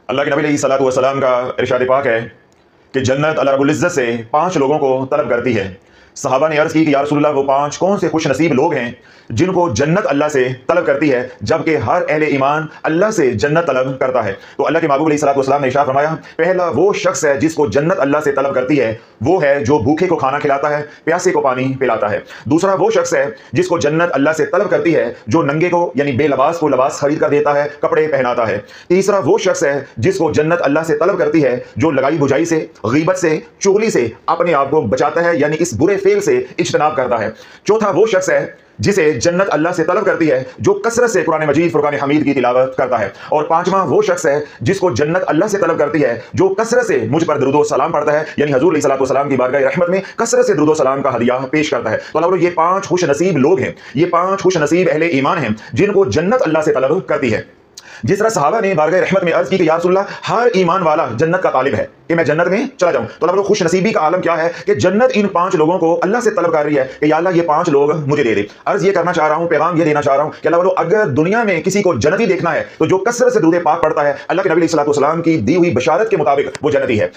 अल्लाह के नबी अलैहिस्सलातु वस्सलाम का इरशाद पाक है कि जन्नत अल्लाह रब्बुल इज़्ज़त से 5 लोगों को तलब करती है। सहाबा ने अर्ज़ की कि या रसूलल्लाह वो 5 कौन से खुश नसीब लोग हैं जिनको जन्नत अल्लाह से तलब करती है, जबकि हर अहले ईमान अल्लाह से जन्नत तलब करता है। तो अल्लाह के महबूब अलैहिस्सलातु वस्सलाम ने इरशाद फरमाया, पहला वो शख्स है जिसको जन्नत अल्लाह से तलब करती है, वो है जो भूखे को खाना खिलाता है, प्यासे को पानी पिलाता है। दूसरा वो शख्स है जिसको जन्नत अल्लाह से तलब करती है, जो नंगे को यानी बेलबास को लबास खरीद कर देता है, कपड़े पहनाता है। तीसरा वो शख्स है जिसको जन्नत अल्लाह से तलब करती है, जो लगाई बुझाई से, गीबत से, चुगली से अपने आप को बचाता है, यानी इस बुरे फेल से इज्तनाब करता है। चौथा वो शख्स है जिसे जन्नत अल्लाह से तलब करती है, जो कसरत से कुरान मजीद फुरकान हमीद की तिलावत करता है। और पांचवा वो शख्स है जिसको जन्नत अल्लाह से तलब करती है, जो कसरत से मुझ पर दुरूद व सलाम पढ़ता है, यानी हुजूर अलैहिस्सलातु वस्सलाम की बारगाह रहमत में कसरत से दुरूद व सलाम का हदिया पेश करता है। तो अल्लाह ये 5 खुश नसीब लोग हैं, ये 5 खुश नसीब अहले ईमान हैं जिनको जन्नत अल्लाह से तलब करती है। जिस तरह सहाबा ने बारगाह रहमत में अर्ज की कि या रसूलल्लाह हर ईमान वाला जन्नत का तालिब है कि मैं जन्नत में चला जाऊं, तो अल्लाह खुश नसीबी का आलम क्या है कि जन्नत इन 5 लोगों को अल्लाह से तलब कर रही है कि या अल्लाह ये 5 लोग मुझे दे दे। अर्ज ये करना चाह रहा हूं, पैगाम ये देना चाह रहा हूं कि अल्लाह अगर दुनिया में किसी को जन्नती देखना है तो जो कसरत से दुरूद पाक पढ़ता है, अल्लाह के नबी अलैहिस्सलातु वस्सलाम की दी हुई बशारत के मुताबिक वो जन्नती है।